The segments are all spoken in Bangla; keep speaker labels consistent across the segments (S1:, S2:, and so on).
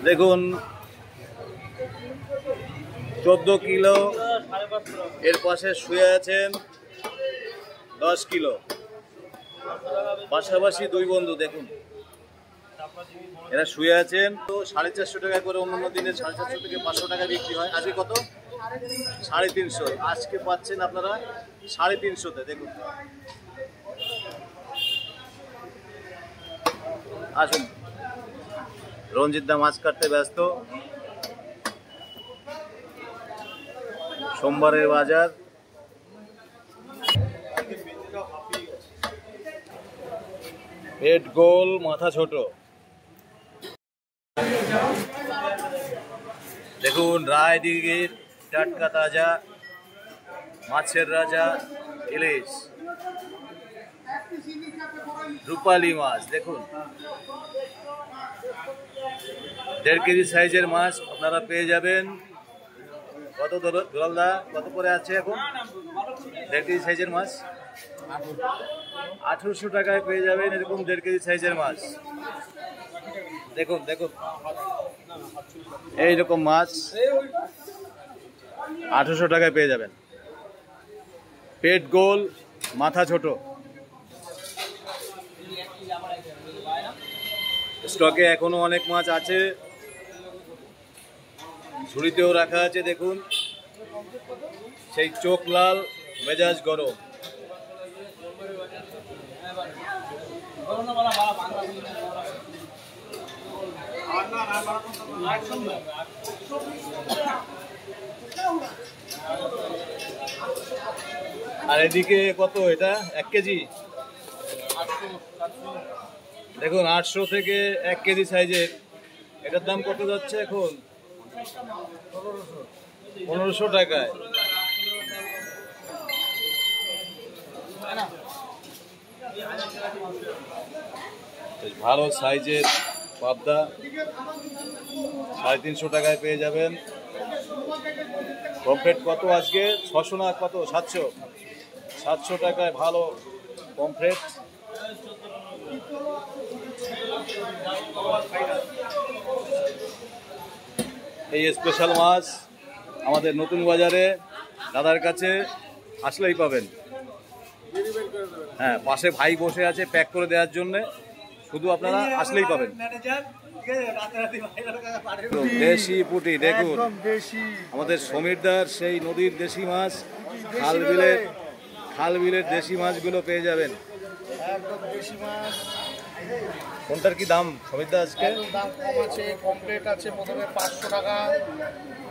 S1: দেখুন 14 কিলো, এর পাশে শুয়ে আছেন 10 কিলো, পাশাপাশি দুই বন্ধু। দেখুন এরা শুয়ে আছেন। তো 450 টাকা করে, অন্যান্য দিনে 450 থেকে 500 টাকা বিক্রি হয়। আজকে কত? 350। আজকে পাচ্ছেন আপনারা 350-তে। দেখুন, আসুন। রঞ্জিত দা মাছ কাটতে ব্যস্ত। সোমবারের বাজার। পেট গোল, মাথা ছোট। দেখুন রায়দিঘির টাটকা তাজা মাছের রাজা ইলিশ, রূপালী মাছ। দেখুন 1.5 কেজি সাইজের মাছ আপনারা পেয়ে যাবেন। কত দুলালদা, কত করে আছে এখন 1.5 কেজি সাইজের মাছ? 1800 টাকায় পেয়ে যাবেন এরকম 1.5 কেজি সাইজের মাছ। দেখুন দেখুন, এইরকম মাছ 1800 টাকায় পেয়ে যাবেন। পেট গোল, মাথা ছোট। স্টকে এখনো অনেক মাছ আছে, ঝুড়িতেও রাখা আছে। দেখুন সেই চোখ লাল, মেজাজ গরম। আর এদিকে কত? এটা 1 কেজি। দেখুন 800 থেকে 1 কেজি সাইজের। এটার দাম কত যাচ্ছে এখন? 1500 টাকায়। ভালো সাইজের পাবদা 350 টাকায় পেয়ে যাবেন। পমফ্রেট কত আজকে? 600 না কত? 700 টাকায় ভালো পমফ্রেট। এই স্পেশাল মাছ আমাদের নতুন বাজারে দাদার কাছে আসলেই পাবেন। হ্যাঁ, পাশে ভাই বসে আছে প্যাক করে দেওয়ার জন্য, শুধু আপনারা আসলেই পাবেন। দেশি পুঁটি। দেখুন আমাদের সমীরদার সেই নদীর দেশি মাছ, খাল বিলের দেশি মাছগুলো পেয়ে যাবেন। কোনটার কি দাম সমীরদা আজকে?
S2: দাম কম আছে, পমফ্রেট আছে প্রথমে 500 টাকা।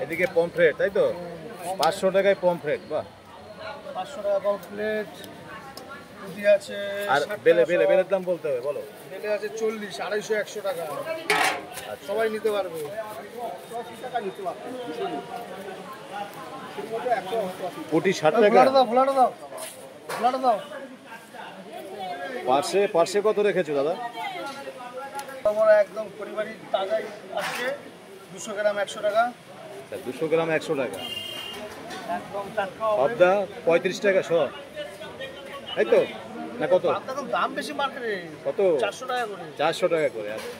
S1: এদিকে পমফ্রেট, তাই তো? 500 টাকায় পমফ্রেট। বাহ,
S2: 500 টাকা পমফ্রেট। পুঁটি আছে।
S1: আর বেলের দাম বলতে হবে, বলো।
S2: বেলে আছে 40, 250, 100 টাকা। সবাই নিতে পারবে। 80 টাকা নিতে পারবে।
S1: পুঁটি 60 টাকা।
S2: ফ্লাটো দাও।
S1: পার্শে কত রেখেছো দাদা?
S2: একদম পরিবারী তাজাই আছে, 200 গ্রাম 100 টাকা।
S1: 200 গ্রাম 100 টাকা।
S2: একদম টাটকা।
S1: পাবদা 35 টাকা শ, তাই তো? না কত?
S2: দাম বেশি মার্কেটে।
S1: কত?
S2: 400 টাকা করে।
S1: 400 টাকা করে। আচ্ছা।